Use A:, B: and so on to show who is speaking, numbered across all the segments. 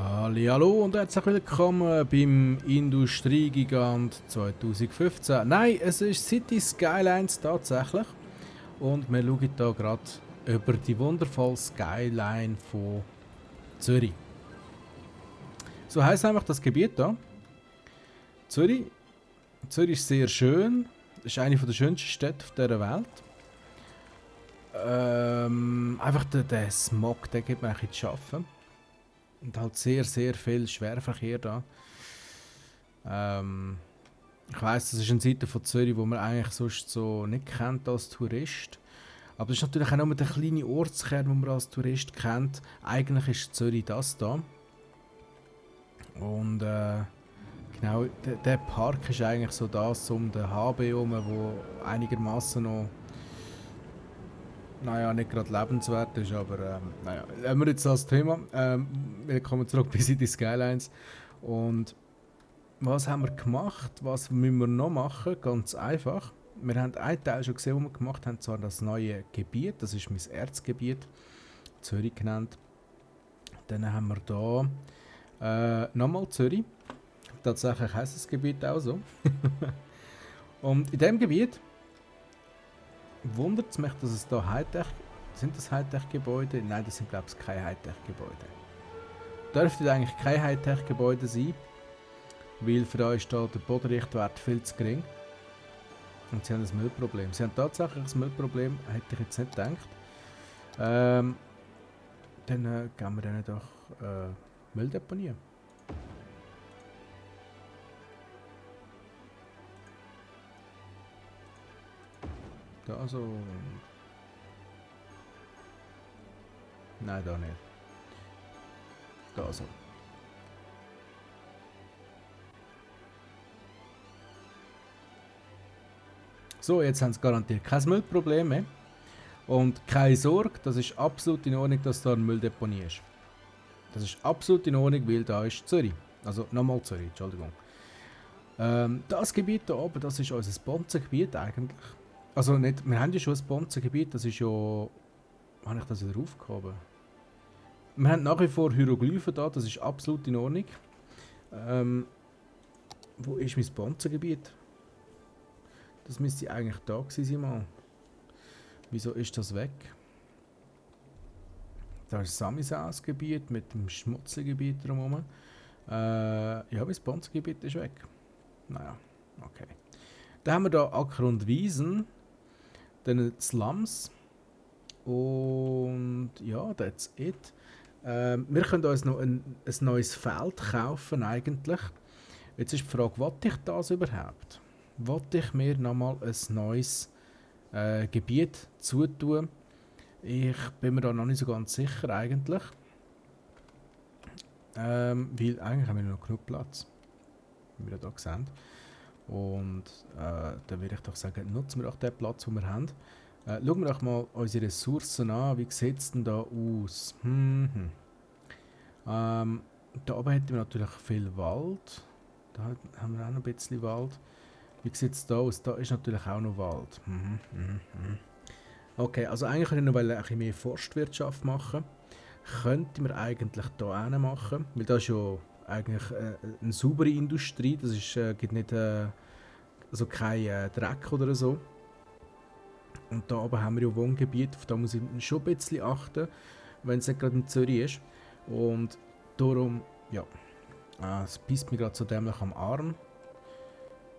A: Hallo und herzlich willkommen beim Industriegigant 2015. Nein, es ist City Skylines tatsächlich. Und wir schauen hier gerade über die wundervolle Skyline von Zürich. So heisst einfach das Gebiet hier. Zürich. Zürich ist sehr schön. Es ist eine der schönsten Städte auf dieser Welt. Einfach der Smog, der gibt mir ein bisschen zu schaffen. Und halt sehr viel Schwerverkehr da. Ich weiss, das ist eine Seite von Zürich, wo man eigentlich sonst so nicht kennt als Tourist. Aber das ist natürlich auch nur der kleine Ortskern, den man als Tourist kennt. Eigentlich ist Zürich das da. Und genau, der Park ist eigentlich so das um den HB herum, wo einigermaßen noch, naja, nicht gerade lebenswert ist, aber naja, haben wir jetzt das Thema. Wir kommen zurück bei City Skylines. Und was haben wir gemacht? Was müssen wir noch machen? Ganz einfach. Wir haben einen Teil schon gesehen, den wir gemacht haben, zwar das neue Gebiet, das ist mein Erzgebiet, Zürich genannt. Dann haben wir hier nochmal Zürich. Tatsächlich heisst das Gebiet auch so. Und in diesem Gebiet wundert es mich, dass es da Hightech, sind das Hightech-Gebäude? Nein, das sind glaube ich keine Hightech-Gebäude. Dürfte eigentlich kein Hightech-Gebäude sein, weil für euch ist da der Bodenrichtwert viel zu gering. Und sie haben ein Müllproblem. Sie haben tatsächlich ein Müllproblem, hätte ich jetzt nicht gedacht. Dann gehen wir denen doch Müll deponieren. Da so. Nein, da nicht. Da so. So, jetzt haben sie garantiert kein Müllproblem mehr. Und keine Sorge, das ist absolut in Ordnung, dass da ein Mülldeponie ist. Das ist absolut in Ordnung, weil da ist Zürich. Also nochmal Zürich, Entschuldigung. Das Gebiet hier oben, das ist unser Bonzengebiet eigentlich. Also nicht, wir haben ja schon ein Bonzengebiet, das ist ja... Habe ich das wieder aufgehoben? Wir haben nach wie vor Hieroglyphen da, das ist absolut in Ordnung. Wo ist mein Bonzengebiet? Das müsste eigentlich da gewesen sein mal. Wieso ist das weg? Da ist Samisaus Gebiet mit dem Schmutzgebiet drumherum. Ja, das Bonzengebiet ist weg. Naja, okay. Dann haben wir hier Acker und Wiesen. Dann die Slums. Und ja, that's it. Wir können uns noch ein neues Feld kaufen eigentlich. Jetzt ist die Frage, wollte ich das überhaupt? Wollte ich mir nochmal ein neues Gebiet zutun? Ich bin mir da noch nicht so ganz sicher eigentlich. Weil eigentlich haben wir noch genug Platz. Wie wir da sehen. Und dann würde ich doch sagen, nutzen wir auch den Platz, den wir haben. Schauen wir doch mal unsere Ressourcen an. Wie sieht es denn da aus? Da oben hätten wir natürlich viel Wald. Da haben wir auch noch ein bisschen Wald. Wie sieht es da aus? Da ist natürlich auch noch Wald. Okay, also eigentlich könnte ich noch ein bisschen mehr Forstwirtschaft machen. Könnte man eigentlich da hinten machen, weil das ist ja eigentlich eine saubere Industrie. Das ist, gibt nicht also kein Dreck oder so. Und da oben haben wir ja Wohngebiete, auf da muss ich schon ein bisschen achten, wenn es nicht gerade in Zürich ist. Und darum, ja, es beißt mich gerade so dämlich am Arm.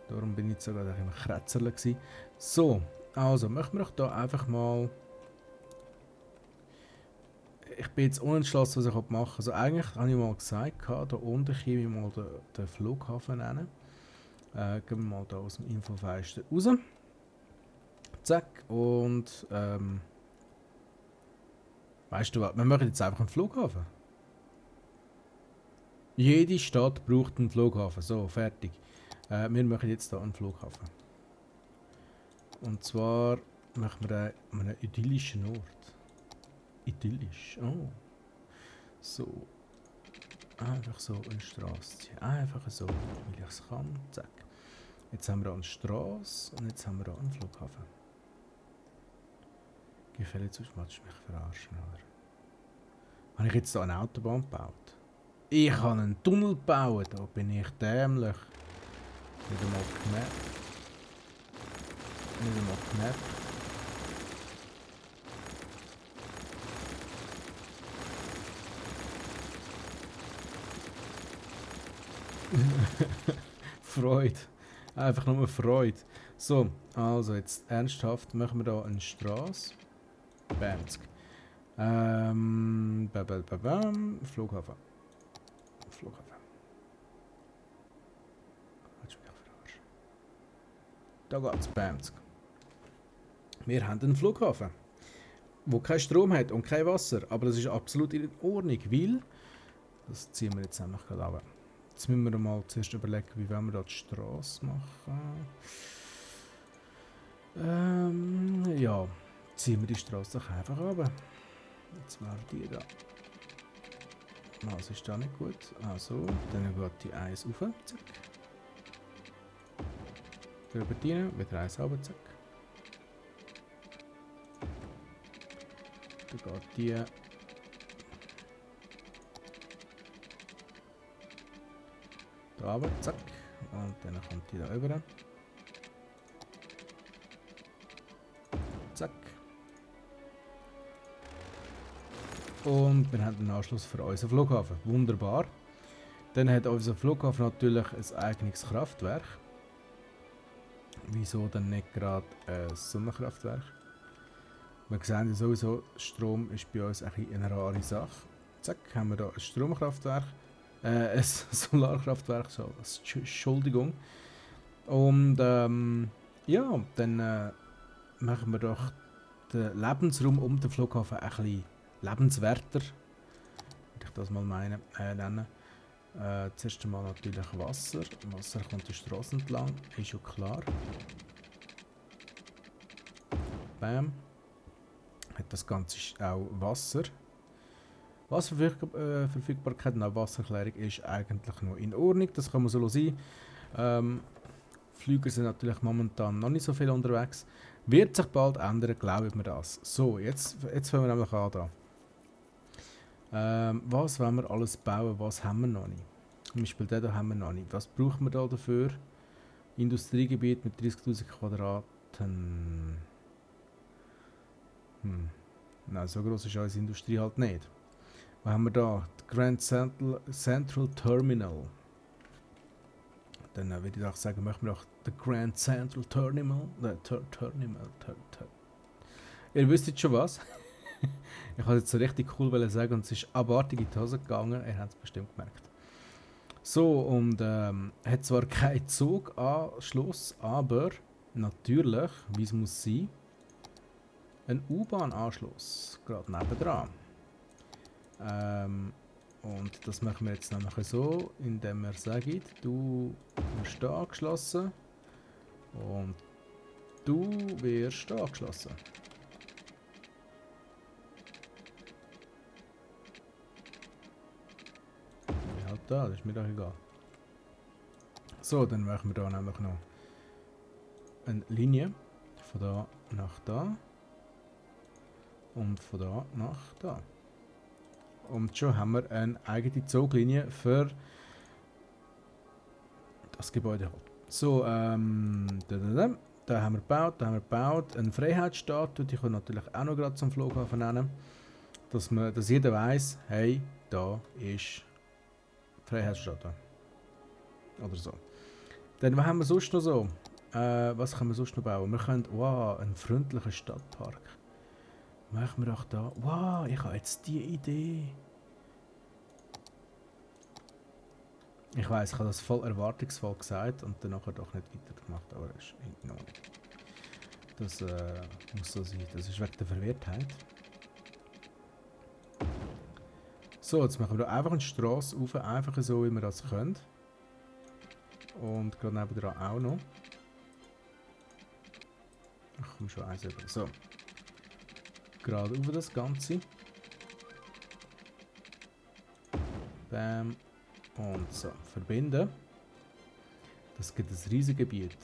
A: Darum bin ich jetzt sogar ein Krätzerle gewesen. So, also möchten wir doch da einfach mal... Ich bin jetzt unentschlossen, was ich machen will. Also eigentlich habe ich mal gesagt, da unten käme ich mal den Flughafen nennen. Gehen wir mal da aus dem Infofenster raus. Zack, und weißt du was, wir machen jetzt einfach einen Flughafen. Jede Stadt braucht einen Flughafen. So, fertig. Wir machen jetzt hier einen Flughafen. Und zwar machen wir einen idyllischen Ort. Idyllisch, oh. So. Einfach so eine Straße ziehen. Einfach so, weil ich es kann. Zack. Jetzt haben wir hier eine Straße und jetzt haben wir hier einen Flughafen. Gefällt sonst mal mich verarschen, oder? Habe ich jetzt hier eine Autobahn gebaut? Ich habe einen Tunnel gebaut, da bin ich dämlich. Nicht einmal knapp. Nicht einmal knapp. Freude. Einfach nur Freude. So, also jetzt ernsthaft machen wir da eine Straße. Bamsk. Flughafen. Flughafen. Willst du mich verarschen? Da geht's, Bamsk. Wir haben einen Flughafen, wo kein Strom hat und kein Wasser. Aber das ist absolut in Ordnung, weil... Das ziehen wir jetzt einfach gerade runter. Jetzt müssen wir mal zuerst überlegen, wie wollen wir da die Straße machen. Ja, ziehen wir die Straße doch einfach runter. Jetzt wäre die da. Was ist da nicht gut? Also, dann geht die 1 rauf, zack. Drüber rein, wieder 1 runter, zack. Dann geht die... Da runter, zack. Und dann kommt die da rüber. Zack. Und wir haben einen Anschluss für unseren Flughafen. Wunderbar. Dann hat unser Flughafen natürlich ein eigenes Kraftwerk. Wieso dann nicht gerade ein Sonnenkraftwerk? Wir sehen ja sowieso, Strom ist bei uns eine rare Sache. Zack, haben wir hier ein Stromkraftwerk. Ein Solarkraftwerk, so, Entschuldigung. Und ja, dann machen wir doch den Lebensraum um den Flughafen ein bisschen lebenswerter, würde ich das mal nennen. Zuerst einmal natürlich Wasser. Wasser kommt die Straße entlang, ist ja klar. Bam. Hat das Ganze auch Wasser. Wasserverfügbarkeit und auch Wasserklärung ist eigentlich noch in Ordnung, das kann man so sein. Flüger sind natürlich momentan noch nicht so viel unterwegs. Wird sich bald ändern, glauben wir das. So, jetzt fangen wir nämlich an da. Was wollen wir alles bauen, was haben wir noch nicht? Zum Beispiel den hier haben wir noch nicht. Was brauchen wir da dafür? Industriegebiet mit 30.000 Quadraten. Nein, so groß ist unsere Industrie halt nicht. Was haben wir da? Grand Central Terminal. Dann würde ich auch sagen, machen wir auch den Grand Central Terminal. Ihr wisst jetzt schon was. Ich wollte jetzt so richtig cool sagen und es ist abartig in die Hose gegangen. Ihr habt es bestimmt gemerkt. So, und hat zwar keinen Zuganschluss, aber natürlich, wie es muss sein, ein U-Bahn-Anschluss. Gerade nebendran. Und das machen wir jetzt nämlich so, indem wir sagen, du wirst da angeschlossen und du wirst da angeschlossen. Halt da, das ist mir doch egal. So, dann machen wir da nämlich noch eine Linie von da nach da und von da nach da. Und schon haben wir eine eigene Zuglinie für das Gebäude. So, da haben wir gebaut, Eine Freiheitsstatue, die können natürlich auch noch gerade zum Flughafen nennen. Dass jeder weiß, hey, da ist Freiheitsstatue. Oder so. Dann, was haben wir sonst noch so? Was können wir sonst noch bauen? Wir können, wow, einen freundlichen Stadtpark. Machen wir doch da. Wow, ich habe jetzt die Idee. Ich weiß, ich habe das voll erwartungsvoll gesagt und dann nachher doch nicht weitergemacht, aber das ist in Ordnung. Das muss so sein. Das ist wegen der Verwirrtheit. So, jetzt machen wir da einfach eine Straße auf, einfach so, wie wir das können. Und gerade nebenan auch noch. Ach komm, schon eins über. So. Gerade über das Ganze. Bam. Und so. Verbinden. Das gibt ein riesiges Gebiet.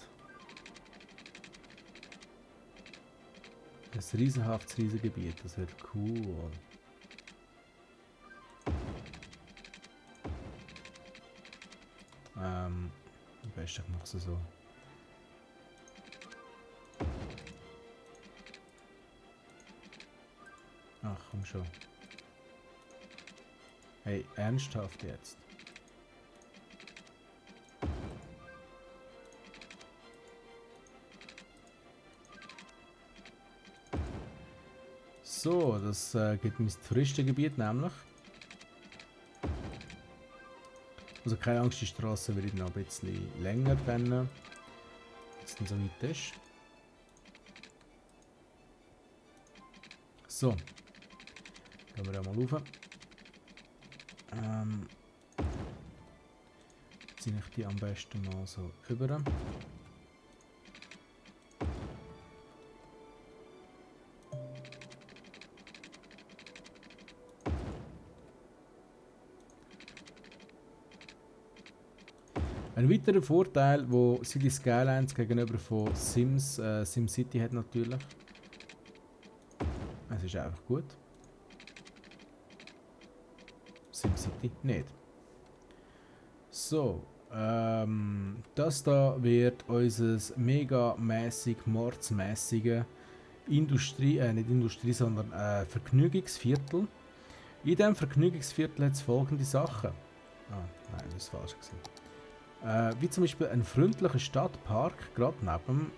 A: Ein riesenhaftes Gebiet. Das wird cool. Am besten ich mache es so. Ach, komm schon. Hey, ernsthaft jetzt? So, das geht ins Touristengebiet nämlich. Also keine Angst, die Straße wird noch ein bisschen länger, wenn es dann so weit ist. So, gehen wir da mal rauf. Ziehe ich die am besten mal so über. Ein weiterer Vorteil, wo City Skylines gegenüber von SimCity hat natürlich. Es ist einfach gut. SimCity nicht. So, das da wird unser megamäßig mordsmäßige nicht Industrie, sondern Vergnügungsviertel. In diesem Vergnügungsviertel hat es folgende Sachen. Ah, nein, das ist falsch gewesen. Wie zum Beispiel ein freundlicher Stadtpark, gerade neben,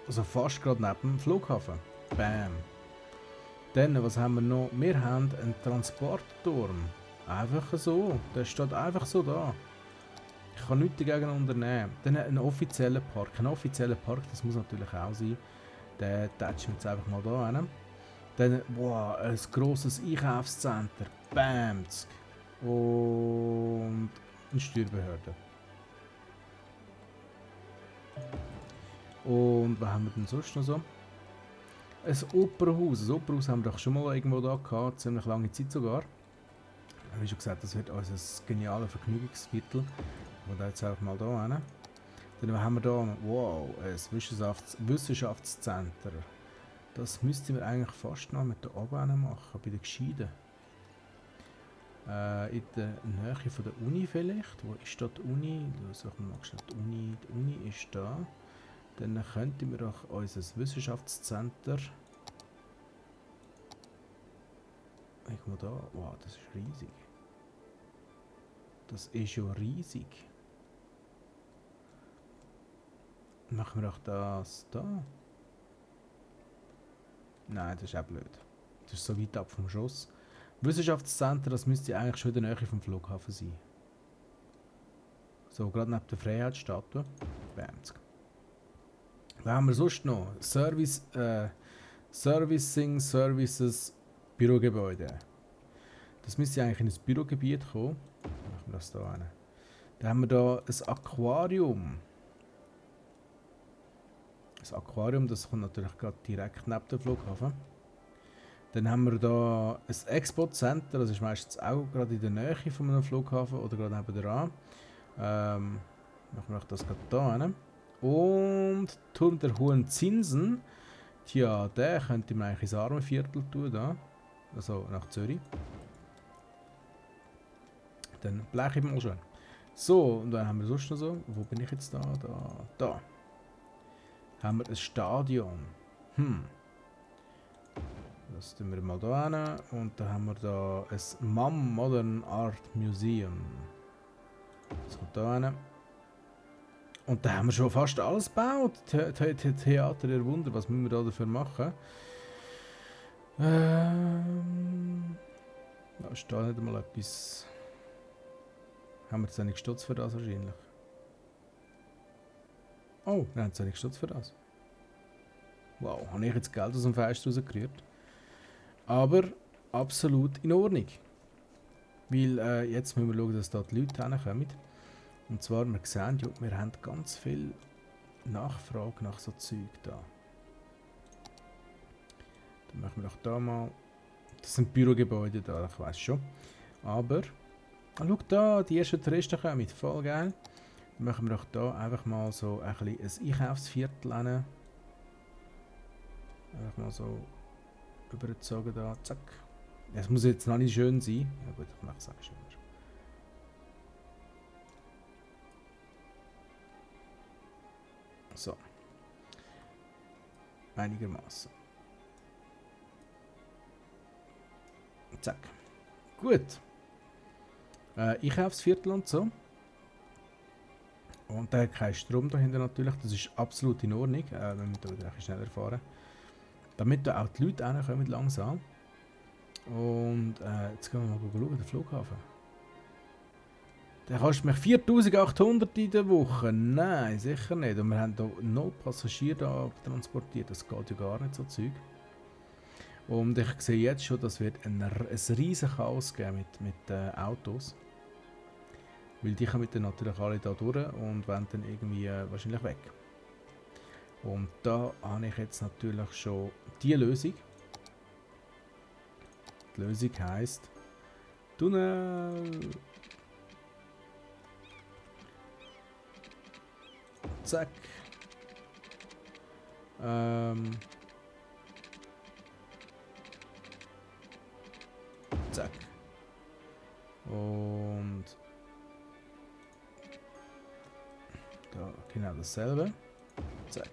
A: also fast gerade neben dem Flughafen. Bam. Dann, was haben wir noch? Wir haben einen Transportturm. Einfach so. Der steht einfach so da. Ich kann nichts dagegen unternehmen. Dann ein offizieller Park. Ein offizieller Park, das muss natürlich auch sein. Den touchen wir jetzt einfach mal da hin. Dann, wow, ein grosses Einkaufscenter. Bam. Und eine Steuerbehörde. Und was haben wir denn sonst noch so? Ein Opernhaus. Ein Opernhaus haben wir doch schon mal irgendwo da gehabt, ziemlich lange Zeit sogar. Wie schon gesagt, das wird unser geniales Vergnügungsviertel. Und da jetzt einfach mal da hin. Dann haben wir da, wow, ein Wissenschaftscenter. Das müssten wir eigentlich fast noch mit da oben machen, bei den Gescheiden. In der Nähe von der Uni vielleicht. Wo ist da die Uni? Suchen wir mal schnell die Uni. Die Uni ist da. Dann könnten wir doch unser Wissenschaftscenter. Guck mal da. Wow, das ist riesig. Das ist ja riesig. Machen wir doch das da. Nein, das ist auch blöd. Das ist so weit ab vom Schuss. Wissenschaftscenter, das müsste eigentlich schon in der Nähe vom Flughafen sein. So, gerade neben der Freiheitsstatue. Bamsk. Was haben wir sonst noch? Services, Bürogebäude. Das müsste eigentlich in ein Bürogebiet kommen. Machen wir das da hin. Dann haben wir da ein Aquarium. Das Aquarium, das kommt natürlich gerade direkt neben dem Flughafen. Dann haben wir da ein Expo-Center, das ist meistens auch gerade in der Nähe von einem Flughafen oder gerade nebenan. Machen wir das gerade da hin. Und Turm der Hohen Zinsen. Tja, den könnte man eigentlich ins Armenviertel tun, da. Also nach Zürich. Dann bleche ich mal schon. So, und dann haben wir sonst noch so. Wo bin ich jetzt da? Da. Haben wir ein Stadion. Das tun wir mal da hin. Und dann haben wir da ein MAM Modern Art Museum. Das kommt da hin. Und da haben wir schon fast alles gebaut. Theater der Wunder, was müssen wir da dafür machen? Da ist da nicht einmal etwas. Haben wir zu wenig Stutz für das wahrscheinlich? Oh, wir haben zu wenig Stutz für das. Wow, habe ich jetzt Geld aus dem Fenster rausgerührt? Aber absolut in Ordnung. Weil jetzt müssen wir schauen, dass da die Leute hinkommen. Und zwar, wir sehen, ja, wir haben ganz viel Nachfrage nach so Zeug da. Dann machen wir doch da mal. Das sind Bürogebäude da, ich weiß schon. Aber, schau da, die ersten Touristen kommen, voll geil. Dann machen wir doch da einfach mal so ein Einkaufsviertel hin. Einfach mal so übergezogen da, zack. Es muss jetzt noch nicht schön sein. Ja gut, ich mache es auch schöner. So. Einigermaßen. Zack. Gut. Ich kaufe das Viertel und so. Und da hat kein Strom dahinter natürlich. Das ist absolut in Ordnung. Wir müssen da wieder ein bisschen schneller fahren. Damit da auch die Leute reinkommen langsam. Und jetzt gehen wir mal schauen, den Flughafen. Der kostet mich 4800 in der Woche. Nein, sicher nicht. Und wir haben hier noch Passagiere da transportiert. Das geht ja gar nicht so Zeug. Und ich sehe jetzt schon, das wird ein riesen Chaos geben mit Autos. Weil die kommen dann natürlich alle da durch und werden dann irgendwie wahrscheinlich weg. Und da habe ich jetzt natürlich schon die Lösung. Die Lösung heisst Tunnel. Zack. Zack. Und da genau dasselbe. Zack.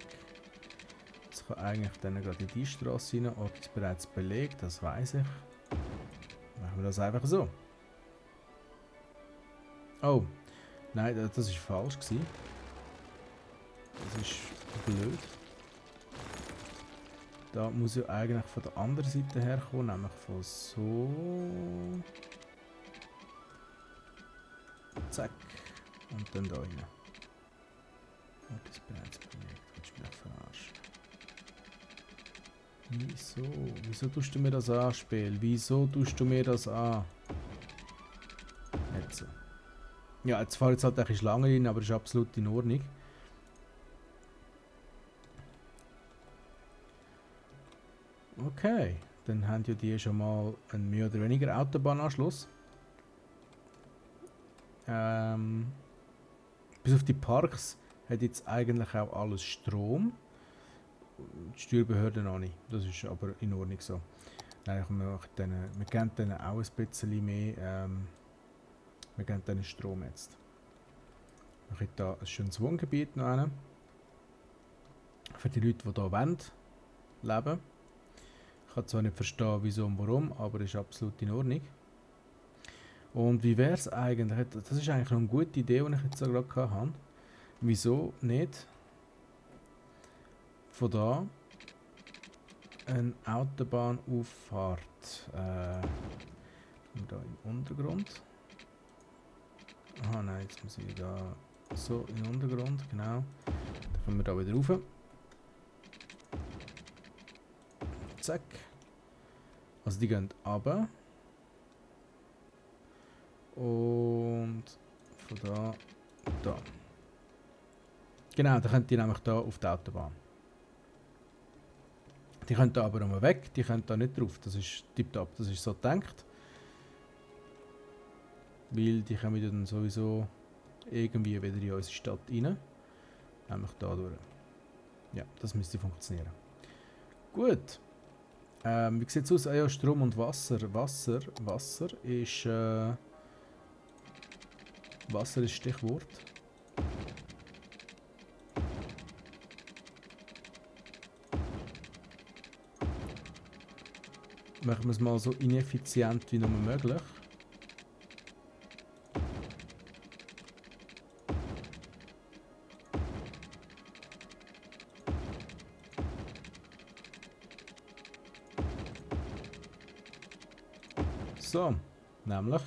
A: Jetzt kann eigentlich dann gerade in die Straße rein. Ort ist bereits belegt, das weiß ich. Machen wir das einfach so. Oh, nein, das war falsch gewesen. Das ist blöd. Da muss ich eigentlich von der anderen Seite herkommen, nämlich von so. Zack. Und dann da rein. Und das bereits belegt. Willst du mich verarschen? Wieso? Wieso tust du mir das an, Spiel? Wieso tust du mir das an? Jetzt. Ja, jetzt fahre ich halt ein bisschen Schlange rein, aber ist absolut in Ordnung. Okay, dann haben ja die schon mal einen mehr oder weniger Autobahnanschluss. Bis auf die Parks hat jetzt eigentlich auch alles Strom. Die Steuerbehörde noch nicht. Das ist aber in Ordnung so. Nein, wir geben denen auch ein bisschen mehr. Wir geben denen Strom jetzt. Ich habe hier ein schönes Wohngebiet noch hin. Für die Leute, die hier leben wollen. Ich kann zwar nicht verstehen, wieso und warum, aber ist absolut in Ordnung. Und wie wäre es eigentlich? Das ist eigentlich noch eine gute Idee, die ich jetzt gerade hatte. Wieso nicht von da eine Autobahnauffahrt? Da im Untergrund. Aha, nein, jetzt muss ich da so im Untergrund, genau. Dann kommen wir da wieder rauf. Zack. Also die gehen runter. Und von da, da. Genau, dann könnt ihr nämlich da auf die Autobahn. Die können da aber nochmal weg, die können da nicht drauf. Das ist tipptopp, das ist so gedacht. Weil die kommen dann sowieso irgendwie wieder in unsere Stadt rein. Nämlich da durch. Ja, das müsste funktionieren. Gut. Wie sieht es aus? Ah ja, Strom und Wasser. Wasser ist Stichwort. Machen wir es mal so ineffizient wie nur möglich. So, nämlich.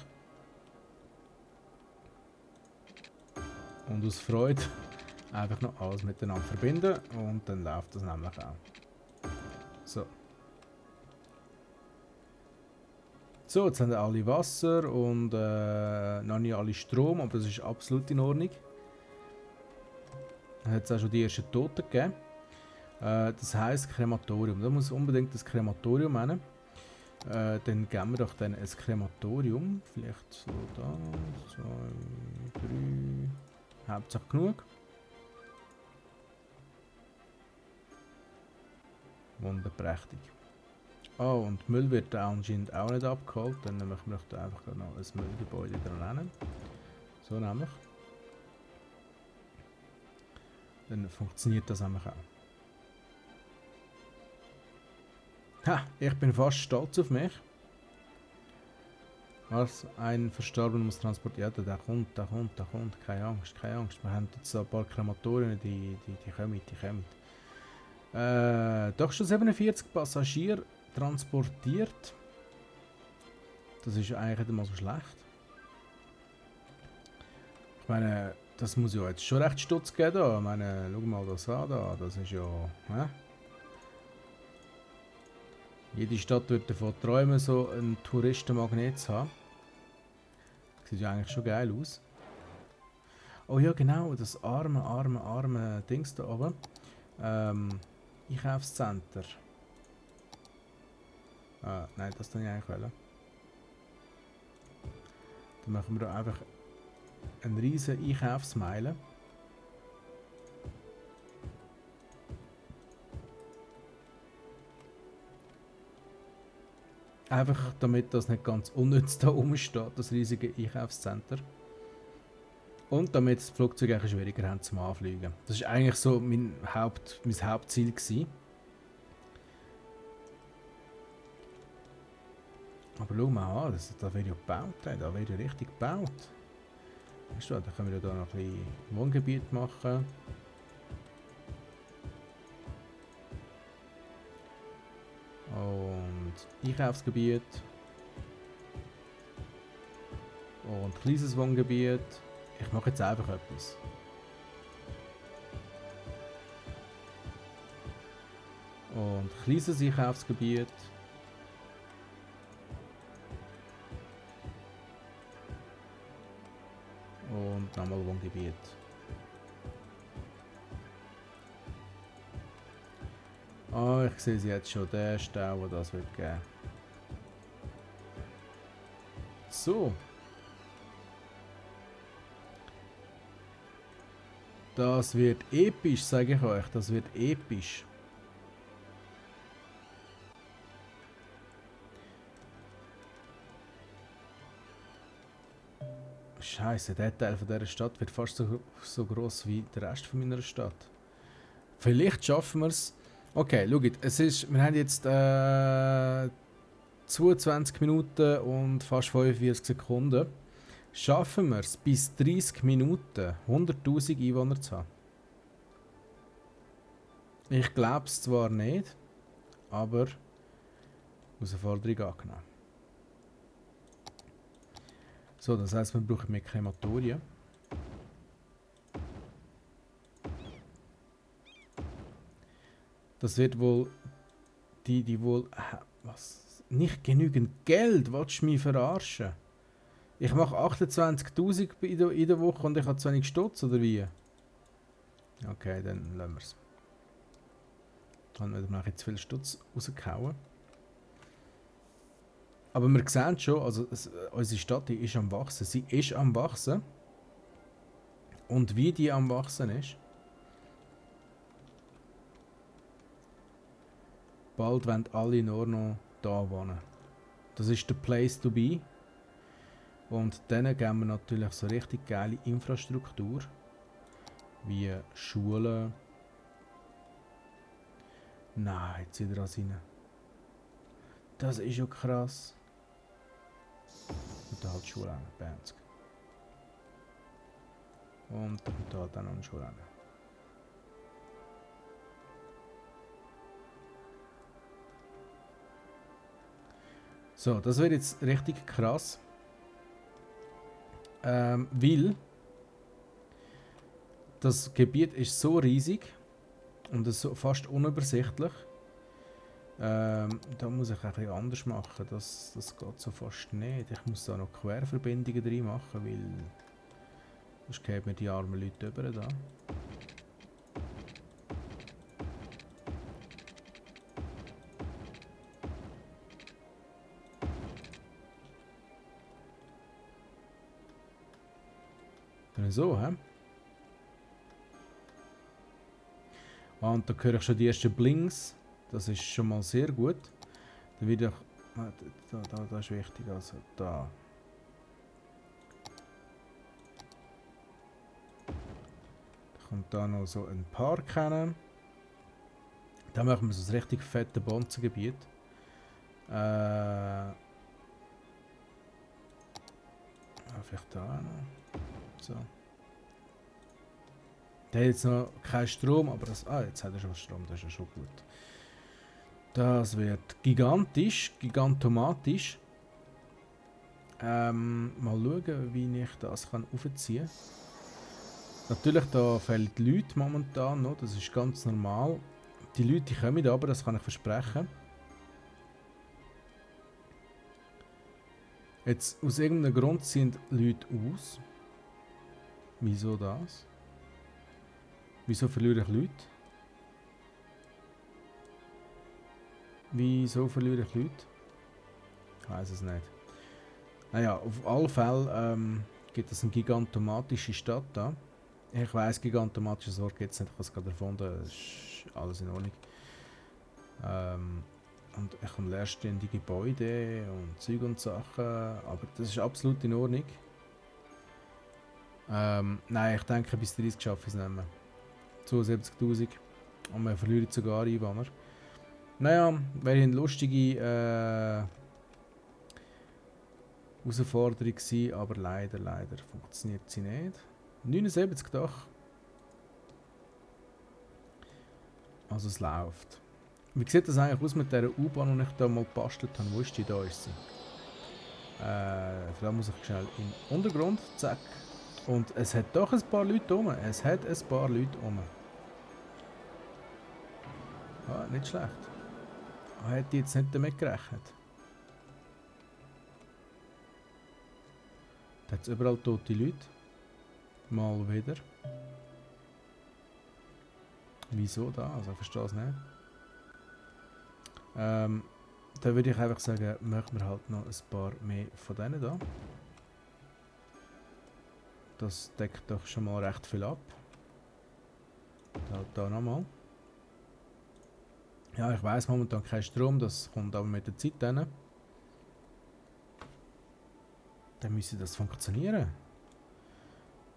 A: Und aus Freude einfach noch alles miteinander verbinden und dann läuft das nämlich auch. So. So, jetzt haben alle Wasser und noch nicht alle Strom, aber das ist absolut in Ordnung. Dann hat es auch schon die ersten Toten gegeben. Das heisst Krematorium. Da muss unbedingt das Krematorium hin. Dann geben wir doch dann ein Krematorium. Vielleicht so da. 2, 3. Hauptsache genug. Wunderprächtig. Oh, und Müll wird anscheinend auch nicht abgeholt. Dann möchte ich einfach noch ein Müllgebäude dran nennen. So nämlich. dann funktioniert das nämlich auch. Ha, ich bin fast stolz auf mich. Was ein Verstorbener muss transportiert werden. Der kommt. Keine Angst, keine Angst. Wir haben jetzt ein paar Krematorien, die kommen, die kommen. Doch schon 47 Passagiere transportiert. Das ist eigentlich nicht mal so schlecht. Ich meine, das muss ja jetzt schon recht Stutz geben da. Ich meine, schau mal das an da. Das ist ja... Jede Stadt wird davon träumen, so einen Touristenmagnet zu haben. Sieht ja eigentlich schon geil aus. Oh ja, genau, das arme Dings da oben. Einkaufscenter. Nein, das kann ich eigentlich wollen. Dann machen wir da einfach einen riesen Einkaufsmeile. Einfach damit das nicht ganz unnütz da rumsteht, das riesige Einkaufscenter. Und damit das Flugzeug eigentlich schwieriger haben zum Anfliegen. Das war eigentlich so mein Hauptziel gewesen. Aber schau mal an, da wird ja gebaut, da wird ja richtig gebaut. Weißt du, da können wir ja noch ein bisschen Wohngebiet machen. Und Einkaufsgebiet. Und kleines Wohngebiet. Ich mache jetzt einfach etwas. Und kleines Einkaufsgebiet. Und nochmal Wohngebiet. Ah, ich sehe jetzt schon, der Stau, wo das wird geben. So. Das wird episch, sage ich euch. Das wird episch. Scheiße, der Teil von dieser Stadt wird fast so groß wie der Rest von meiner Stadt. Vielleicht schaffen wir es. Okay, schaut, wir haben jetzt 22 Minuten und fast 45 Sekunden. Schaffen wir es bis 30 Minuten 100'000 Einwohner zu haben? Ich glaube es zwar nicht, aber Herausforderung angenommen. So, das heisst, wir brauchen mehr Krematorien. Das wird wohl die wohl... Was? Nicht genügend Geld? Willst du mich verarschen? Ich mache 28'000 in der Woche und ich habe zu wenig Stutz, oder wie? Okay, dann lassen wir es. Dann haben wir jetzt viel Stutz rausgehauen. Aber wir sehen schon, also unsere Stadt die ist am Wachsen. Sie ist am Wachsen. Und wie die am Wachsen ist... Bald wollen alle nur noch da wohnen. Das ist der Place to be. Und dann geben wir natürlich so richtig geile Infrastruktur. Wie Schulen. Nein, jetzt wieder das rein. Das ist ja krass. Und da halt Schule an, 50. Und da kommt halt auch noch eine Schule an. So, das wird jetzt richtig krass. Weil das Gebiet ist so riesig und es so fast unübersichtlich. Da muss ich ein bisschen anders machen. Das geht so fast nicht. Ich muss da noch Querverbindungen drin machen, weil sonst geben mir die armen Leute über da. So, hä? Und da höre ich schon die ersten Blinks. Das ist schon mal sehr gut. Dann wird ich... Da ist wichtig, also da. Da Kommt da noch so ein Park hin. Da machen wir so ein richtig fettes Bonzengebiet. Vielleicht da auch noch. So. Der hat jetzt noch keinen Strom, aber das. Ah, jetzt hat er schon Strom, das ist ja schon gut. Das wird gigantisch, gigantomatisch. Mal schauen, wie ich das aufziehen kann. Natürlich, da fehlen die Leute momentan noch, das ist ganz normal. Die Leute kommen aber, das kann ich versprechen. Jetzt, aus irgendeinem Grund sind Leute aus. Wieso das? Wieso verliere ich Leute? Wieso verliere ich Leute? Ich weiß es nicht. Naja, auf alle Fälle gibt es eine gigantomatische Stadt da. Ich weiss, gigantomatisches Wort gibt es nicht, ich habe es gerade erfunden, das ist alles in Ordnung. Und ich habe leerstehende Gebäude und Zeug und Sachen, aber das ist absolut in Ordnung. Nein, ich denke, bis 30 schaffe ich es nicht mehr. 72'000 und man verliert sogar Einwohner. Naja, wäre eine lustige Herausforderung gewesen, aber leider funktioniert sie nicht. 79 doch. Also es läuft. Wie sieht das eigentlich aus mit dieser U-Bahn, die ich da mal gebastelt habe? Wo ist die? Da ist sie. Da muss ich schnell in den Untergrund. Zack. Und es hat doch ein paar Leute rum. Es hat ein paar Leute rum. Ah, nicht schlecht. Hätte ich jetzt nicht damit gerechnet. Da hat es überall tote Leute. Mal wieder. Wieso da? Also ich verstehe es nicht. Da würde ich einfach sagen, machen wir halt noch ein paar mehr von denen da. Das deckt doch schon mal recht viel ab. Da nochmal. Ja, ich weiss momentan kein Strom, das kommt aber mit der Zeit dann. Dann müsste das funktionieren.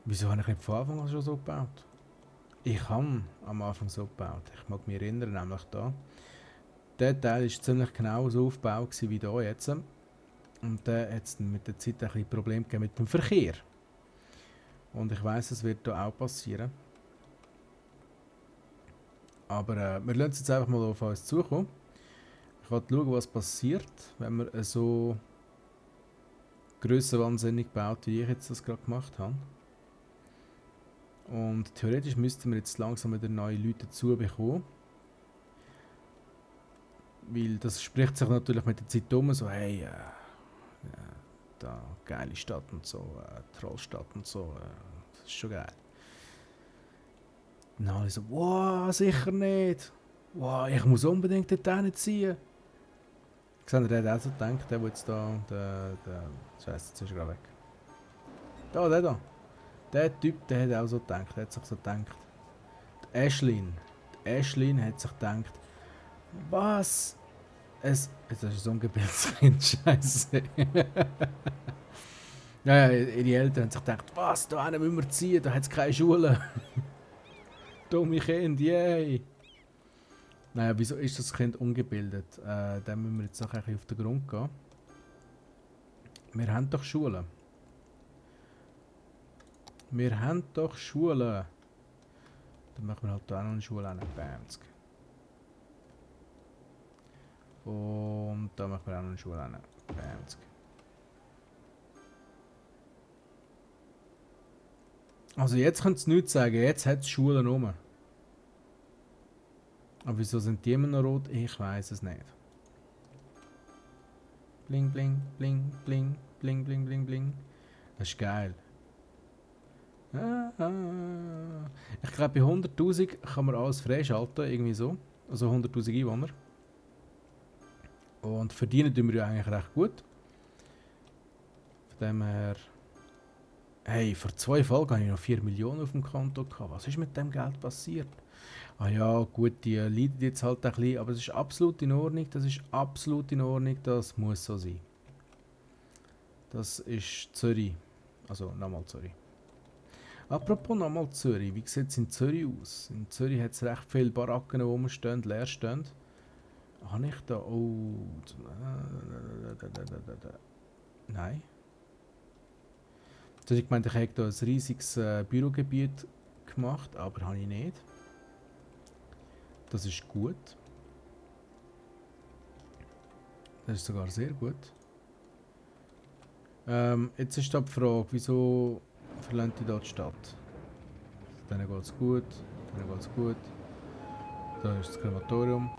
A: Wieso habe ich nicht von Anfang an schon so gebaut? Ich habe am Anfang so gebaut. Ich mag mich erinnern, nämlich da. Der Teil war ziemlich genau so aufgebaut wie hier jetzt. Und der hat es mit der Zeit ein bisschen Probleme gegeben mit dem Verkehr. Und ich weiss, es wird hier auch passieren. Aber wir lassen es jetzt einfach mal auf uns zukommen. Ich werde schauen, was passiert, wenn wir so grössenwahnsinnig baut, wie ich jetzt das gerade gemacht habe. Und theoretisch müssten wir jetzt langsam wieder neue Leute dazu bekommen. Weil das spricht sich natürlich mit der Zeit um, so hey, da geile Stadt und so, Trollstadt und so, das ist schon geil. Und dann alle so, wow, sicher nicht. Wow, ich muss unbedingt dort hinziehen. Seht ihr, der hat auch so gedacht, der jetzt da, Scheiße, jetzt ist er gerade weg. Da, der da. Der Typ, der hat auch so gedacht, der hat sich so gedacht. Die Ashlyn hat sich gedacht, was? Jetzt ist so ein gebildetes Kind, Scheiße. Ja, ihre Eltern haben sich gedacht, was, da müssen wir ziehen, da hat es keine Schule. Dumme Kind, yay! Naja, wieso ist das Kind ungebildet? Dann müssen wir jetzt noch ein bisschen auf den Grund gehen. Wir haben doch Schulen. Wir haben doch Schulen. Dann machen wir halt da auch noch eine Schule an. Bamsk. Und da machen wir auch noch eine Schule an. Bamsk. Also jetzt könnt ihr nichts sagen, jetzt hat es Schulen rum. Aber wieso sind die immer noch rot? Ich weiß es nicht. Bling, bling, bling, bling, bling, bling, bling, bling. Das ist geil. Ich glaube, bei 100'000 kann man alles freischalten, irgendwie so. Also 100'000 Einwohner. Und verdienen tun wir ja eigentlich recht gut. Von dem her... Hey, vor 2 Folgen hatte ich noch 4 Millionen auf dem Konto gehabt. Was ist mit dem Geld passiert? Ah ja, gut, die leiden jetzt halt ein bisschen, aber es ist absolut in Ordnung. Das ist absolut in Ordnung, das muss so sein. Das ist Zürich. Also, nochmal Zürich. Apropos nochmal Zürich, wie sieht es in Zürich aus? In Zürich hat es recht viele Baracken, die rumstehen, leer stehen. Habe ich da... Oh... Nein. Also ich meinte, ich hätte hier ein riesiges Bürogebiet gemacht, aber habe ich nicht. Das ist gut. Das ist sogar sehr gut. Jetzt ist da die Frage, wieso verlässt die dort die Stadt? Denen geht es gut, denen geht es gut. Da ist das Krematorium.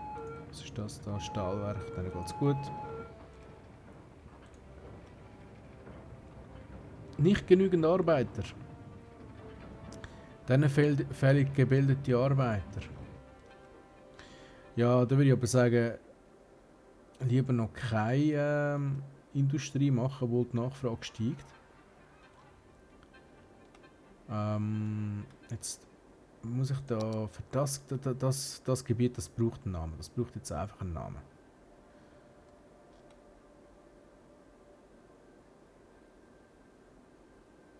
A: Was ist das da? Stahlwerk, denen geht es gut. Nicht genügend Arbeiter. Denen fehlen gebildete Arbeiter. Ja, da würde ich aber sagen, lieber noch keine Industrie machen, wo die Nachfrage steigt. Jetzt muss ich da für das Gebiet, das braucht einen Namen. Das braucht jetzt einfach einen Namen.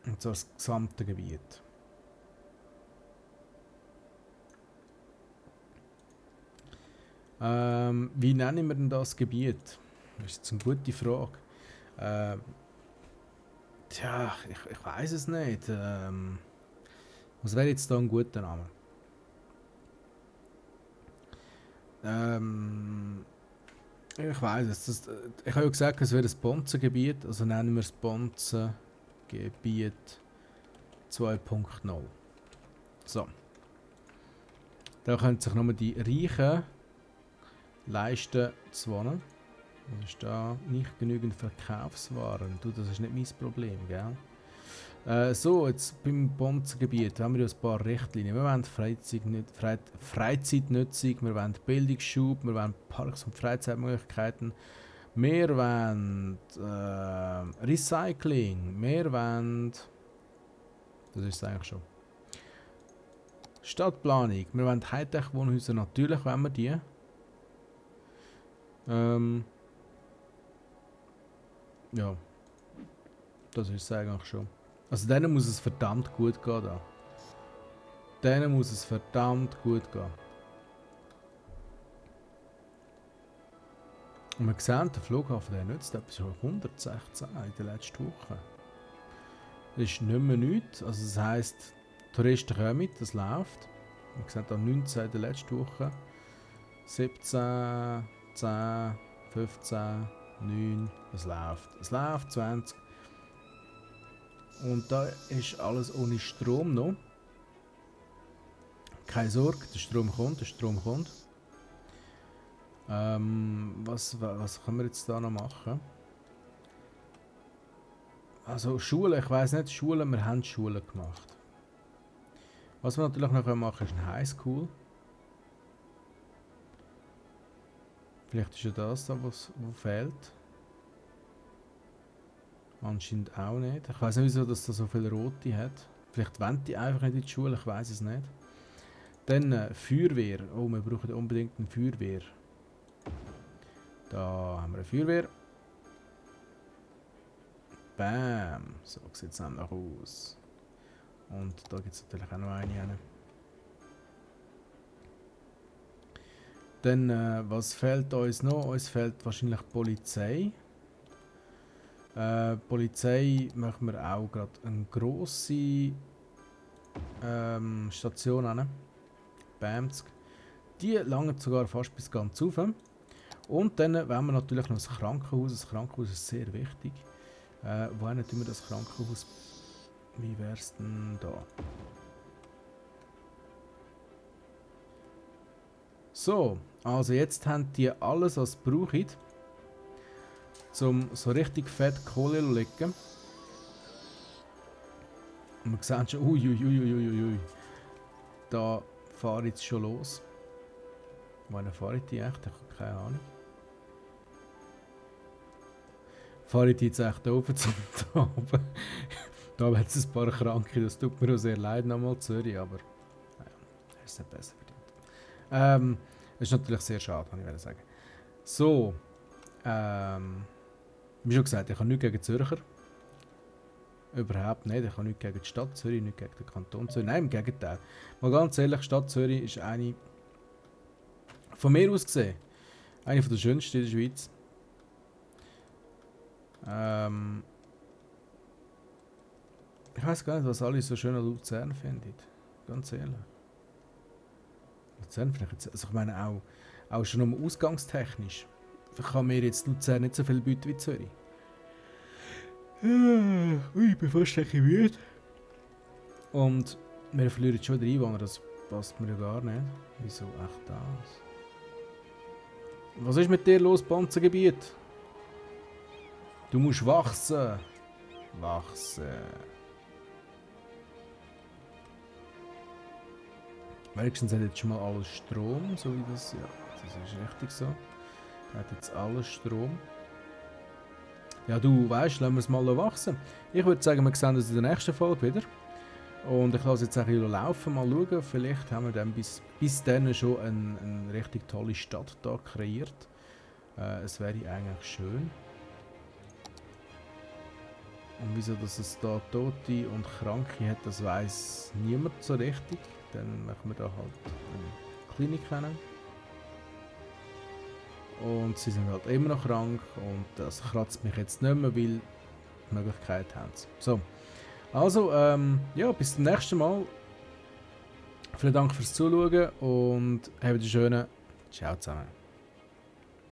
A: Und zwar das gesamte Gebiet. Wie nennen wir denn das Gebiet? Das ist jetzt eine gute Frage. Tja, ich weiß es nicht. Was wäre jetzt da ein guter Name? Ich weiß es. Ich habe ja gesagt, es wäre ein Bonzengebiet, also nennen wir es Bonzengebiet 2.0. So. Da können sich nur die Reichen leisten zu wohnen. Was ist da? Nicht genügend Verkaufswaren. Du, das ist nicht mein Problem, gell? So, jetzt beim Bonzengebiet haben wir ja ein paar Richtlinien. Wir wollen Freizeitnutzung, wir wollen Bildungsschub, wir wollen Parks und Freizeitmöglichkeiten, wir wollen Recycling, wir wollen... Das ist es eigentlich schon. Stadtplanung, wir wollen Hightech-Wohnhäuser, natürlich wollen wir die. Ja, das ist es eigentlich schon. Also denen muss es verdammt gut gehen da. Denen muss es verdammt gut gehen. Und wir sehen, der Flughafen der nützt etwas 116 in der letzten Woche. Das ist nicht mehr nichts. Also das heisst, Touristen kommen, das läuft. Wir sehen da 19 in der letzten Woche. 17, 10, 15, 9, es läuft. Es läuft, 20. Und da ist alles ohne Strom noch. Keine Sorge, der Strom kommt, der Strom kommt. Was können wir jetzt da noch machen? Also Schulen, ich weiss nicht, Schulen, wir haben Schulen gemacht. Was wir natürlich noch machen können, ist eine Highschool. Vielleicht ist ja das da, was fehlt. Anscheinend auch nicht. Ich weiß nicht, wieso dass da so viele Rote hat. Vielleicht wollen die einfach nicht in die Schule, ich weiß es nicht. Dann Feuerwehr. Oh, wir brauchen unbedingt eine Feuerwehr. Da haben wir eine Feuerwehr. Bam. So sieht es nämlich aus. Und da gibt es natürlich auch noch eine. Dann, was fehlt uns noch? Uns fehlt wahrscheinlich die Polizei. Polizei machen wir auch gerade eine grosse Station an. Bamsk. Die langen sogar fast bis ganz rauf. Und dann wollen wir natürlich noch das Krankenhaus. Das Krankenhaus ist sehr wichtig. Wohin tun wir das Krankenhaus? Wie wäre es denn da? So, also jetzt haben die alles, was sie brauchen, um so richtig fett Kohle zu legen. Und wir sehen schon, uiuiuiuiui. Da fahre ich jetzt schon los. Wohin fahre ich die echt? Ich habe keine Ahnung. Fahre ich die jetzt echt da oben zum da oben? Da hat es ein paar Kranke, das tut mir auch sehr leid nochmal Zürich, aber naja, er ist nicht besser verdient. Das ist natürlich sehr schade, kann ich sagen. So, wie schon gesagt, ich habe nichts gegen Zürcher. Überhaupt nicht. Ich habe nichts gegen die Stadt Zürich, nichts gegen den Kanton Zürich. Nein, im Gegenteil. Mal ganz ehrlich, die Stadt Zürich ist eine, von mir aus gesehen, eine der schönsten in der Schweiz. Ich weiß gar nicht, was alle so schön an Luzern finden. Ganz ehrlich. Luzern finde ich jetzt, also ich meine auch schon ausgangstechnisch. Kann mir jetzt Luzern nicht so viel bieten wie Zürich. Ui, ich bin fast ein bisschen müde. Und wir verlieren schon den Einwohner, das passt mir ja gar nicht. Wieso echt das? Was ist mit dir los, Panzergebiet? Du musst wachsen. Wachsen. Wenigstens hat jetzt schon mal alles Strom, so wie das, ja, das ist richtig so. Hat jetzt alles Strom. Ja, du weißt, lassen wir es mal wachsen. Ich würde sagen, wir sehen uns in der nächsten Folge wieder. Und ich lasse jetzt ein bisschen laufen, mal schauen. Vielleicht haben wir dann bis dann schon eine richtig tolle Stadt hier kreiert. Es wäre eigentlich schön. Und wieso dass es da Tote und Kranke hat, das weiß niemand so richtig. Dann machen wir da halt eine Klinik hin. Und sie sind halt immer noch krank und das kratzt mich jetzt nicht mehr, weil die Möglichkeit haben. So, also ja, bis zum nächsten Mal. Vielen Dank fürs Zuschauen und habt einen schönen Ciao zusammen.